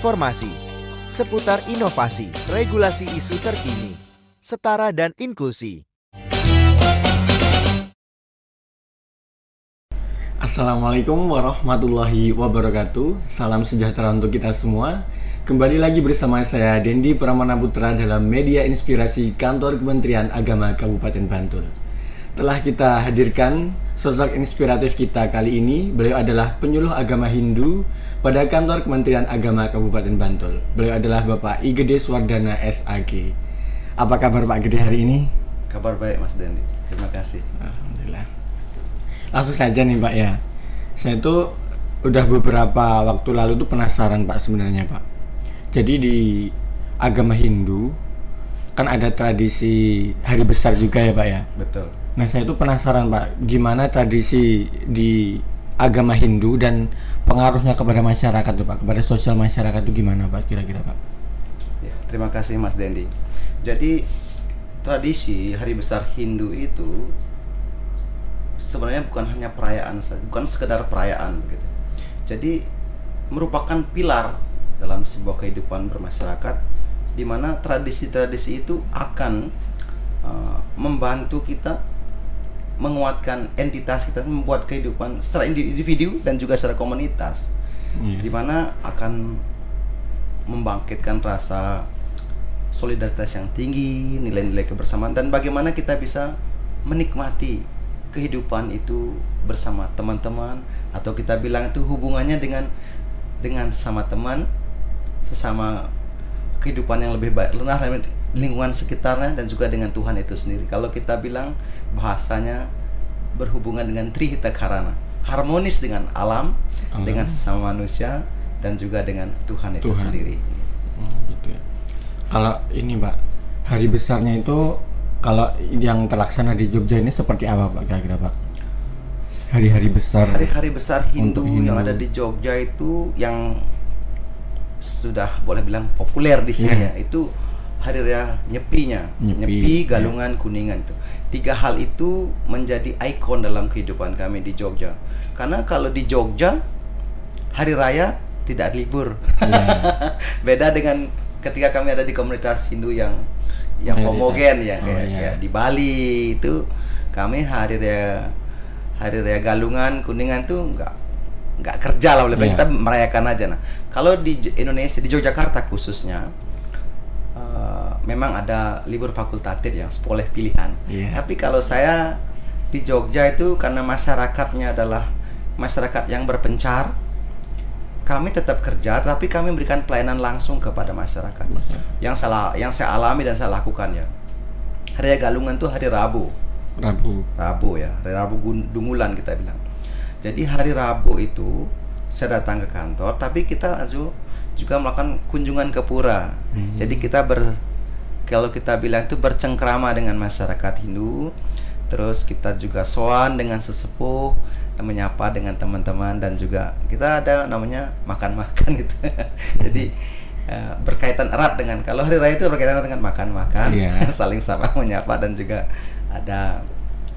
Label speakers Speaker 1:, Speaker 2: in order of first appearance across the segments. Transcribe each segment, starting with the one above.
Speaker 1: informasi seputar inovasi, regulasi isu terkini, setara dan inklusi.
Speaker 2: Assalamualaikum warahmatullahi wabarakatuh. Salam sejahtera untuk kita semua. Kembali lagi bersama saya Dendi Pramana Putra dalam media inspirasi Kantor Kementerian Agama Kabupaten Bantul. Telah kita hadirkan sosok inspiratif kita kali ini. Beliau adalah penyuluh agama Hindu pada Kantor Kementerian Agama Kabupaten Bantul. Beliau adalah Bapak I Gede Swardana SAG. Apa kabar Pak Gede hari ini?
Speaker 3: Kabar baik Mas Dendi, terima kasih.
Speaker 2: Alhamdulillah. Langsung saja nih Pak ya. Saya tuh udah beberapa waktu lalu tuh penasaran Pak sebenarnya Pak. Jadi di agama Hindu kan ada tradisi hari besar juga ya Pak ya.
Speaker 3: Betul.
Speaker 2: Nah saya tuh penasaran Pak, gimana tradisi di agama Hindu dan pengaruhnya kepada masyarakat tuh Pak, kepada sosial masyarakat tuh gimana Pak kira-kira Pak?
Speaker 3: Ya, terima kasih Mas Dendi. Jadi tradisi hari besar Hindu itu sebenarnya bukan hanya perayaan saja, bukan sekedar perayaan begitu. Jadi merupakan pilar dalam sebuah kehidupan bermasyarakat, di mana tradisi-tradisi itu akan membantu kita menguatkan entitas kita, membuat kehidupan secara individu dan juga secara komunitas, di mana akan membangkitkan rasa solidaritas yang tinggi, nilai-nilai kebersamaan, dan bagaimana kita bisa menikmati kehidupan itu bersama teman-teman, atau kita bilang itu hubungannya dengan sama teman, sesama kehidupan yang lebih baik, lingkungan sekitarnya, dan juga dengan Tuhan itu sendiri. Kalau kita bilang bahasanya berhubungan dengan Trihita Karana, harmonis dengan alam, dengan sesama manusia, dan juga dengan Tuhan itu sendiri.
Speaker 2: Gitu ya. Kalau ini Pak, hari besarnya itu kalau yang terlaksana di Jogja ini seperti apa Pak kira-kira Pak? Hari-hari besar.
Speaker 3: Hari-hari besar Hindu yang ada di Jogja itu yang sudah boleh bilang populer di sini ya, itu hari raya Nyepi, Galungan, Kuningan itu. 3 hal itu menjadi ikon dalam kehidupan kami di Jogja. Karena kalau di Jogja hari raya tidak libur. Beda dengan ketika kami ada di komunitas Hindu yang homogen ya, kayak di Bali itu kami hari raya Galungan, Kuningan tuh nggak kerja lah, lebih kita merayakan aja. Nah, kalau di Indonesia, di Yogyakarta khususnya, memang ada libur fakultatif yang boleh pilihan. Tapi kalau saya di Jogja itu karena masyarakatnya adalah masyarakat yang berpencar, kami tetap kerja, tapi kami memberikan pelayanan langsung kepada masyarakat. Yang saya alami dan saya lakukan ya. Hari Galungan tuh hari Rabu ya, hari Rabu Dungulan kita bilang. Jadi hari Rabu itu saya datang ke kantor, tapi kita juga melakukan kunjungan ke pura. Jadi kita kalau kita bilang itu bercengkrama dengan masyarakat Hindu, terus kita juga soan dengan sesepuh, menyapa dengan teman-teman, dan juga kita ada namanya makan-makan gitu. Jadi berkaitan erat dengan, kalau hari raya itu berkaitan dengan makan-makan, saling sapa, menyapa, dan juga ada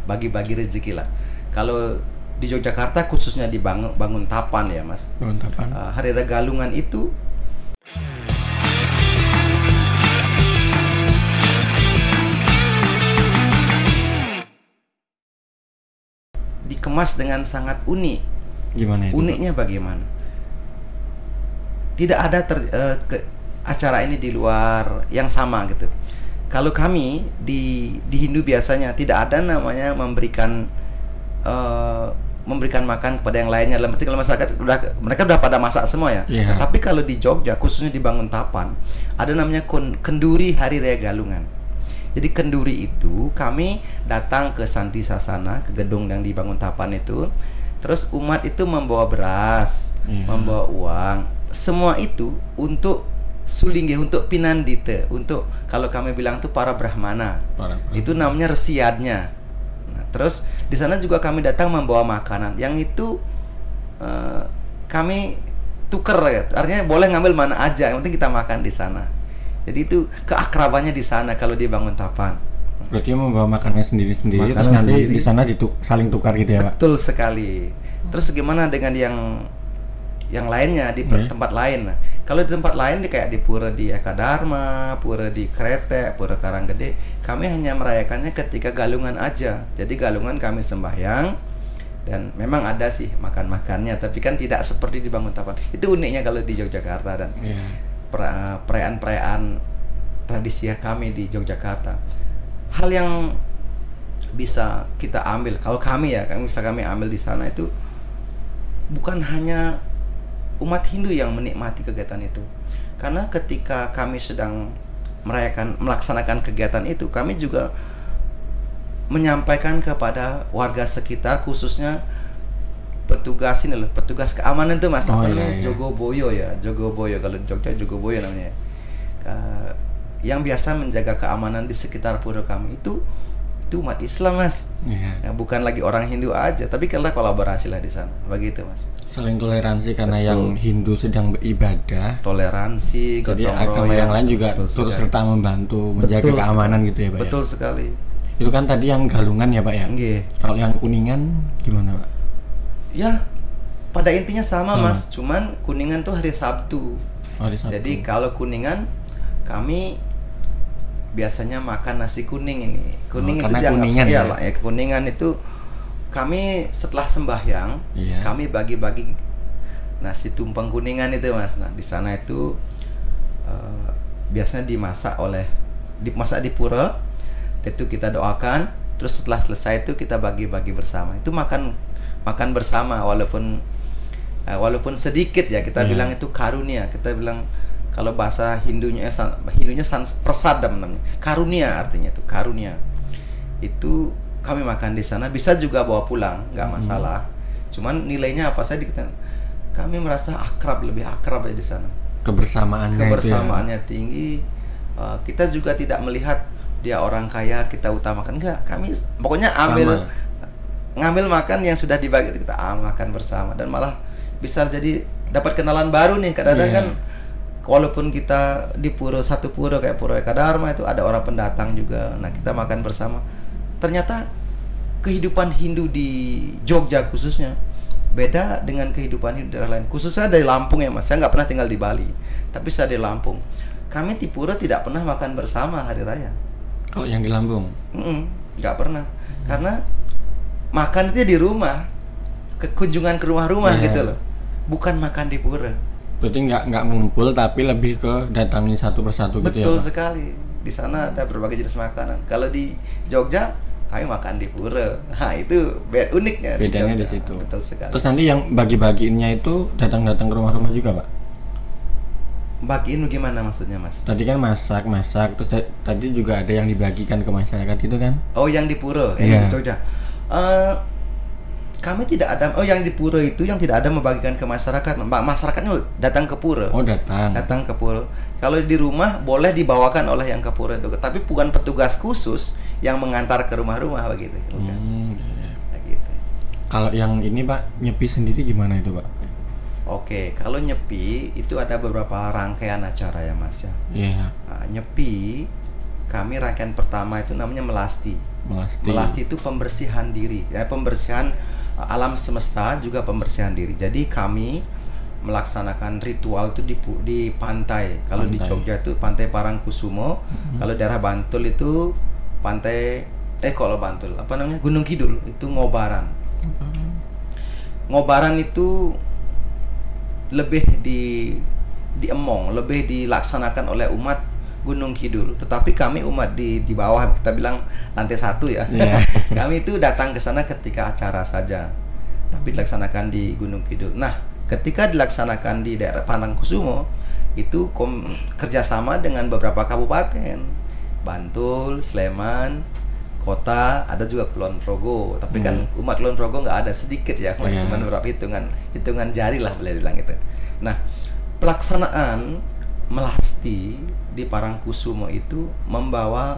Speaker 3: bagi-bagi rezeki lah. Kalau di Yogyakarta khususnya di Banguntapan ya Mas.
Speaker 2: Banguntapan.
Speaker 3: Hari raya Galungan itu dikemas dengan sangat unik.
Speaker 2: Gimana itu?
Speaker 3: Uniknya bagaimana? Tidak ada acara ini di luar yang sama gitu. Kalau kami di Hindu biasanya tidak ada namanya memberikan makan kepada yang lainnya. Dalam arti kalau masyarakat mereka udah pada masak semua ya. Tapi kalau di Jogja khususnya di Banguntapan ada namanya kenduri hari raya Galungan. Jadi kenduri itu kami datang ke Santi Sasana, ke gedung yang di Banguntapan itu. Terus umat itu membawa beras, membawa uang. Semua itu untuk sulingge, untuk pinandite, untuk kalau kami bilang itu para brahmana. Itu namanya resiadnya. Nah, terus di sana juga kami datang membawa makanan yang itu kami tuker ya. Artinya boleh ngambil mana aja, yang penting kita makan di sana. Jadi itu keakrabannya di sana kalau di Banguntapan.
Speaker 2: Berarti membawa makannya sendiri-sendiri, terus nanti di sana saling tukar gitu ya Pak?
Speaker 3: Betul sekali. Terus gimana dengan yang lainnya di tempat lain. Nah, kalau di tempat lain kayak di pura di Eka Dharma, pura di Kretek, pura Karanggede, kami hanya merayakannya ketika Galungan aja. Jadi Galungan kami sembahyang dan memang ada sih makan-makannya, tapi kan tidak seperti di Banguntapan. Itu uniknya kalau di Yogyakarta dan perayaan-perayaan tradisi kami di Yogyakarta. Hal yang bisa kita ambil, kalau kami ambil di sana itu bukan hanya umat Hindu yang menikmati kegiatan itu, karena ketika kami sedang melaksanakan kegiatan itu, kami juga menyampaikan kepada warga sekitar, khususnya petugas keamanan itu Mas, namanya Jogoboyo ya, Jogoboyo kalau di Jogja Jogoboyo namanya. Yang biasa menjaga keamanan di sekitar pura kami itu umat Islam Mas, ya, bukan lagi orang Hindu aja, tapi kita kolaborasi lah di sana, begitu Mas.
Speaker 2: Saling toleransi karena yang Hindu sedang beribadah,
Speaker 3: toleransi,
Speaker 2: jadi agama yang lain juga turut serta membantu menjaga keamanan gitu ya Pak.
Speaker 3: Betul sekali.
Speaker 2: Itu kan tadi yang Galungan ya Pak ya. Kalau yang Kuningan gimana Pak?
Speaker 3: Ya pada intinya sama Mas, cuman Kuningan tuh hari Sabtu. Jadi kalau Kuningan kami biasanya makan nasi kuning ini. Kuning itu
Speaker 2: Kuningan
Speaker 3: ya lah ya. Kuningan itu kami setelah sembahyang, kami bagi-bagi nasi tumpeng Kuningan itu Mas. Nah, di sana itu biasanya dimasak di pura. Itu kita doakan, terus setelah selesai itu kita bagi-bagi bersama. Itu makan bersama walaupun sedikit ya, kita bilang itu karunia. Kita bilang kalau bahasa Hindunya prasadam namanya. Karunia artinya itu, karunia. Itu kami makan di sana, bisa juga bawa pulang, nggak masalah. Cuman nilainya apa saja kami merasa lebih akrab di sana. Kebersamaannya tinggi. Kita juga tidak melihat dia orang kaya kita utamakan, enggak. Kami pokoknya ngambil makan yang sudah dibagi, kita makan bersama, dan malah bisa jadi dapat kenalan baru nih. Kadang-kadang kan walaupun kita di satu pura kayak Pura Eka Dharma itu ada orang pendatang juga. Nah, kita makan bersama. Ternyata kehidupan Hindu di Jogja khususnya beda dengan kehidupan Hindu daerah lain. Khususnya dari Lampung ya Mas. Saya nggak pernah tinggal di Bali, tapi saya di Lampung. Kami di pura tidak pernah makan bersama hari raya.
Speaker 2: Kalau yang di Lampung?
Speaker 3: Nggak pernah. Karena makan itu di rumah, kunjungan ke rumah-rumah gitu loh. Bukan makan di pura.
Speaker 2: Berarti nggak ngumpul, tapi lebih ke datangi satu persatu gitu ya?
Speaker 3: Betul sekali. Di sana ada berbagai jenis makanan. Kalau di Jogja, kami makan di pura. Nah, itu uniknya.
Speaker 2: Bedanya di situ.
Speaker 3: Betul sekali.
Speaker 2: Terus nanti yang bagi-bagiinnya itu datang-datang ke rumah-rumah juga Pak?
Speaker 3: Bagiin gimana maksudnya Mas?
Speaker 2: Tadi kan masak, terus tadi juga ada yang dibagikan ke masyarakat gitu kan?
Speaker 3: Oh, yang di pura, di Jogja. Kami tidak ada. Oh, yang di pura itu yang tidak ada membagikan ke masyarakat. Masyarakatnya datang ke pura.
Speaker 2: Oh, datang
Speaker 3: ke pura. Kalau di rumah boleh dibawakan oleh yang ke pura itu, tapi bukan petugas khusus yang mengantar ke rumah-rumah begitu. Gitu.
Speaker 2: Kalau yang ini Pak, nyepi sendiri gimana itu Pak?
Speaker 3: Oke, kalau nyepi itu ada beberapa rangkaian acara ya Mas ya. Nah, nyepi kami rangkaian pertama itu namanya melasti. Melasti itu pembersihan diri, ya, pembersihan alam semesta, juga pembersihan diri. Jadi kami melaksanakan ritual itu di pantai. Kalau di Jogja itu Pantai Parangkusumo, kalau daerah Bantul itu pantai kalau Bantul apa namanya, Gunung Kidul itu Ngobaran. Ngobaran itu lebih diemong, lebih dilaksanakan oleh umat Gunung Kidul, tetapi kami umat di bawah, kita bilang lantai 1 ya. Kami itu datang ke sana ketika acara saja, tapi dilaksanakan di Gunung Kidul. Nah, ketika dilaksanakan di daerah Parangkusumo itu kerjasama dengan beberapa kabupaten, Bantul, Sleman, kota, ada juga Kulon Progo. Tapi kan umat Kulon Progo nggak ada, sedikit ya, cuma beberapa hitungan jari lah boleh bilang itu. Nah, pelaksanaan melasti di Parangkusumo itu membawa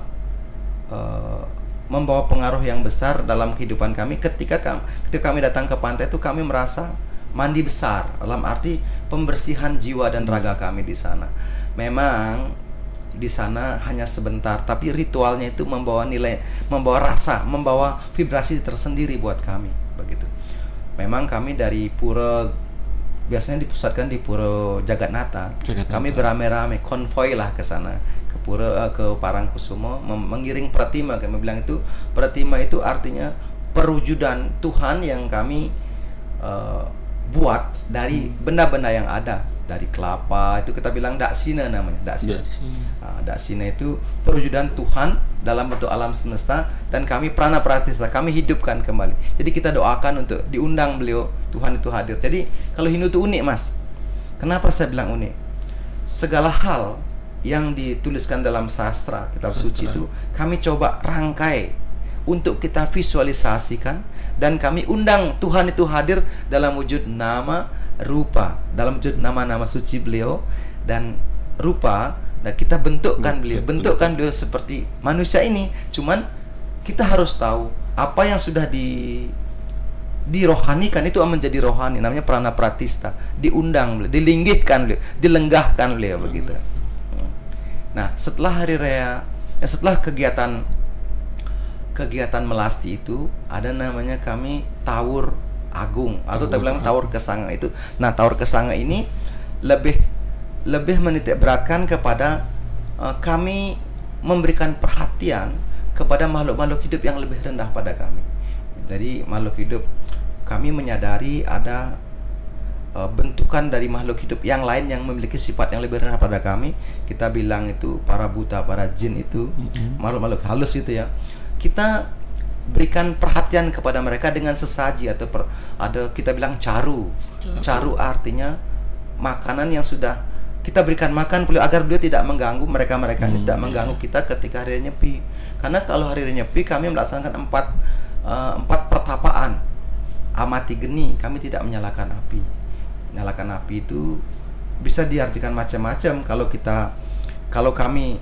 Speaker 3: pengaruh yang besar dalam kehidupan kami. Ketika kami datang ke pantai itu kami merasa mandi besar, dalam arti pembersihan jiwa dan raga kami di sana. Memang di sana hanya sebentar, tapi ritualnya itu membawa nilai, membawa rasa, membawa vibrasi tersendiri buat kami begitu. Memang kami dari pura biasanya dipusatkan di Pura Jagatnata.
Speaker 2: Jagatnata.
Speaker 3: Kami beramai-ramai konvoy lah ke sana, ke Pura ke Parangkusumo mengiring pratima. Kami bilang itu pratima itu artinya perwujudan Tuhan yang kami buat dari benda-benda yang ada, dari kelapa itu kita bilang daksina namanya, daksina. Daksina itu perwujudan Tuhan dalam bentuk alam semesta, dan kami prana pratista, kami hidupkan kembali. Jadi kita doakan untuk diundang beliau, Tuhan itu hadir. Jadi kalau Hindu itu unik, Mas. Kenapa saya bilang unik? Segala hal yang dituliskan dalam sastra, kitab suci itu kami coba rangkai untuk kita visualisasikan, dan kami undang Tuhan itu hadir dalam wujud nama, rupa, dalam wujud nama-nama suci beliau dan rupa. Dan kita bentukkan beliau seperti manusia ini. Cuman kita harus tahu apa yang sudah dirohanikan itu menjadi rohani, namanya prana pratista. Diundang beliau, dilinggihkan beliau, dilenggahkan beliau begitu. Nah, setelah hari raya, setelah kegiatan melasti itu, ada namanya kami Tawur Agung atau kita bilang Tawur Kesanga itu. Nah, Tawur Kesanga ini lebih menitik beratkan kepada kami memberikan perhatian kepada makhluk-makhluk hidup yang lebih rendah pada kami. Jadi makhluk hidup, kami menyadari ada bentukan dari makhluk hidup yang lain yang memiliki sifat yang lebih rendah pada kami. Kita bilang itu para buta, para jin itu, makhluk-makhluk halus itu ya. Kita berikan perhatian kepada mereka dengan sesaji atau ada kita bilang caru. Caru artinya makanan yang sudah kita berikan makan beliau agar beliau tidak mengganggu mereka ini, tidak mengganggu kita ketika hari nyepi. Karena kalau hari nyepi kami melaksanakan empat pertapaan. Amati geni, kami tidak menyalakan api. Menyalakan api itu bisa diartikan macam-macam. Kalau kami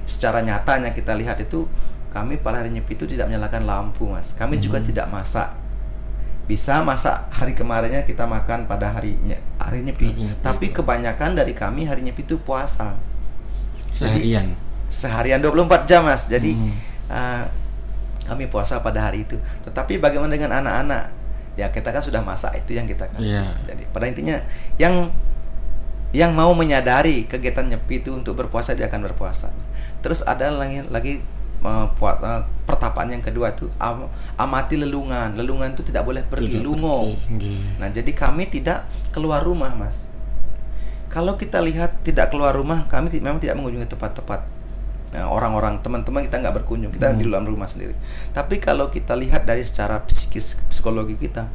Speaker 3: secara nyatanya kita lihat itu, kami pada hari nyepi itu tidak menyalakan lampu, Mas. Kami juga tidak masak. Bisa masak hari kemarinnya kita makan pada hari nyepi. Tapi kebanyakan dari kami hari nyepi itu puasa.
Speaker 2: Seharian.
Speaker 3: Jadi, seharian 24 jam, Mas. Jadi kami puasa pada hari itu. Tetapi bagaimana dengan anak-anak? Ya kita kan sudah masak, itu yang kita kasih. Jadi pada intinya yang mau menyadari kegiatan nyepi itu untuk berpuasa, dia akan berpuasa. Terus ada lagi pertapaan yang kedua itu amati lelungan. Lelungan itu tidak boleh pergi, lungo. Nah, jadi kami tidak keluar rumah, Mas. Kalau kita lihat tidak keluar rumah, kami memang tidak mengunjungi tempat-tempat orang-orang, teman-teman kita nggak berkunjung, kita di dalam rumah sendiri. Tapi kalau kita lihat dari secara psikologi kita,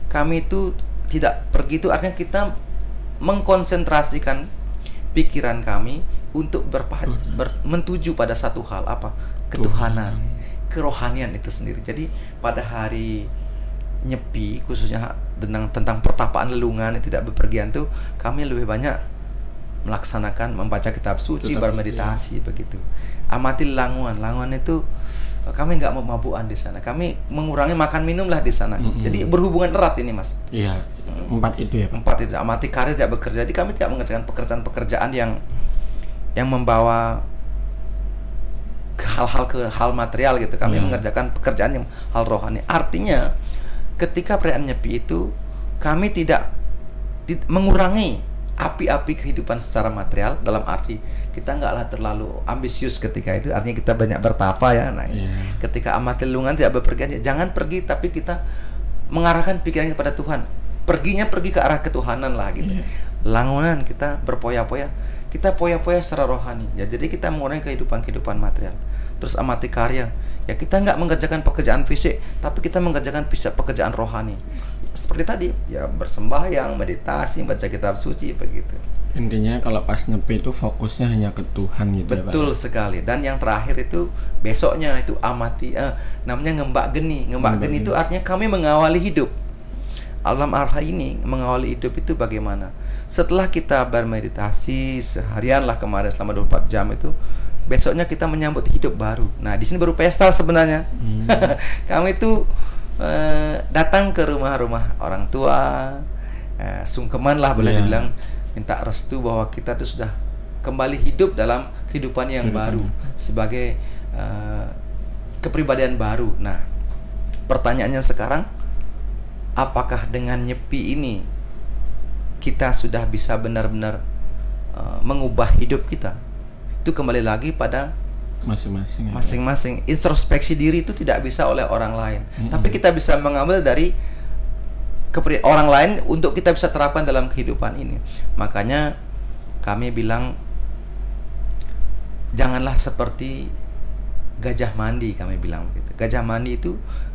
Speaker 3: kami itu tidak pergi, itu artinya kita mengkonsentrasikan pikiran kami untuk mentuju pada satu hal, apa? Ketuhanan, kerohanian itu sendiri. Jadi pada hari nyepi, khususnya tentang pertapaan lelungan yang tidak bepergian tuh, kami lebih banyak melaksanakan membaca kitab suci, bermeditasi begitu. Amati languan itu kami nggak memabukan di sana. Kami mengurangi makan minum lah di sana. Jadi berhubungan erat ini, Mas.
Speaker 2: Iya, 4 itu ya, Pak.
Speaker 3: 4 itu. Amati karya, tidak bekerja. Jadi kami tidak mengerjakan pekerjaan-pekerjaan yang membawa hal material gitu. Kami mengerjakan pekerjaan yang hal rohani. Artinya ketika perayaan nyepi itu kami tidak mengurangi api-api kehidupan secara material, dalam arti kita nggaklah terlalu ambisius ketika itu, artinya kita banyak bertapa ya. Nah, ketika amati lelungan tidak bepergian, ya jangan pergi, tapi kita mengarahkan pikiran kepada Tuhan. Pergi ke arah ketuhanan lah gitu. Langunan kita berpoya-poya, kita poya-poya secara rohani. Ya, jadi kita mengurangi kehidupan material. Terus amati karya. Ya kita nggak mengerjakan pekerjaan fisik, tapi kita mengerjakan pekerjaan rohani. Seperti tadi, ya bersembahyang, meditasi, baca kitab suci begitu.
Speaker 2: Intinya kalau pas nyepi itu fokusnya hanya ke Tuhan gitu.
Speaker 3: Betul ya, Pak? Sekali. Dan yang terakhir itu besoknya itu amati, namanya ngembak geni. Ngembak geni itu artinya kami mengawali hidup. Alam arha ini mengawali hidup itu bagaimana? Setelah kita bermeditasi seharian lah kemarin selama 24 jam itu, besoknya kita menyambut hidup baru. Nah, di sini baru pesta sebenarnya. Kami itu datang ke rumah-rumah orang tua, sungkeman lah boleh dibilang, minta restu bahwa kita itu sudah kembali hidup dalam kehidupan yang baru sebagai kepribadian baru. Nah, pertanyaannya sekarang, apakah dengan nyepi ini kita sudah bisa benar-benar mengubah hidup kita, itu kembali lagi pada masing-masing. Introspeksi diri itu tidak bisa oleh orang lain, tapi kita bisa mengambil dari orang lain untuk kita bisa terapkan dalam kehidupan ini. Makanya kami bilang, janganlah seperti gajah mandi, kami bilang begitu.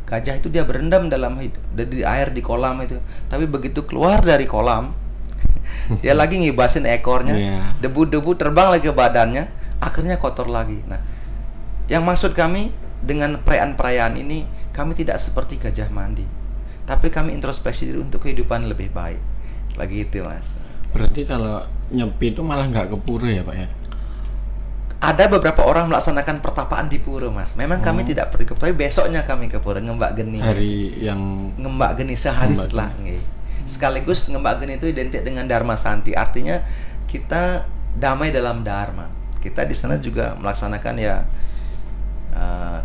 Speaker 3: Gajah itu dia berendam di air di kolam itu, tapi begitu keluar dari kolam dia lagi ngibasin ekornya, debu-debu terbang lagi ke badannya, akhirnya kotor lagi. Nah, yang maksud kami dengan perayaan-perayaan ini, kami tidak seperti gajah mandi, tapi kami introspeksi diri untuk kehidupan lebih baik. Begitu, Mas.
Speaker 2: Berarti kalau nyepi itu malah nggak ke pura ya, Pak ya?
Speaker 3: Ada beberapa orang melaksanakan pertapaan di pura, Mas. Memang kami tidak pergi ke pura, tapi besoknya kami ke pura ngembak geni.
Speaker 2: Hari yang
Speaker 3: ngembak geni sehari setelah sekaligus ngembak geni itu identik dengan Dharma Santi, artinya kita damai dalam dharma. Kita di sana juga melaksanakan ya,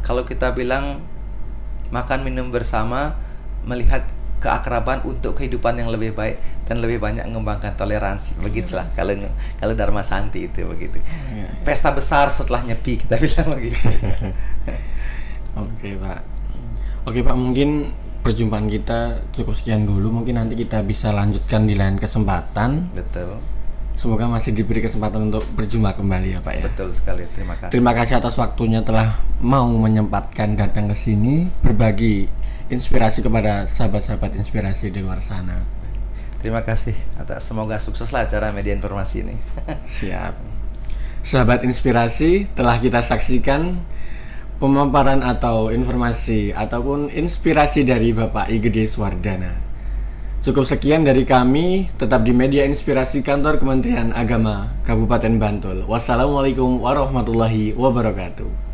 Speaker 3: kalau kita bilang makan minum bersama, melihat keakraban untuk kehidupan yang lebih baik dan lebih banyak mengembangkan toleransi. Begitulah kalau Dharma Santi itu begitu. Pesta besar setelah nyepi, kita bilang begitu.
Speaker 2: Oke Pak, mungkin perjumpaan kita cukup sekian dulu. Mungkin nanti kita bisa lanjutkan di lain kesempatan.
Speaker 3: Betul.
Speaker 2: Semoga masih diberi kesempatan untuk berjumpa kembali ya Pak ya.
Speaker 3: Betul sekali, terima kasih.
Speaker 2: Terima kasih atas waktunya telah mau menyempatkan datang ke sini berbagi inspirasi kepada sahabat-sahabat inspirasi di luar sana.
Speaker 3: Terima kasih atas, semoga sukseslah acara media informasi ini.
Speaker 2: Siap. Sahabat inspirasi, telah kita saksikan pemaparan atau informasi ataupun inspirasi dari Bapak I Gede Swardana. Cukup sekian dari kami, tetap di media inspirasi Kantor Kementerian Agama Kabupaten Bantul. Wassalamualaikum warahmatullahi wabarakatuh.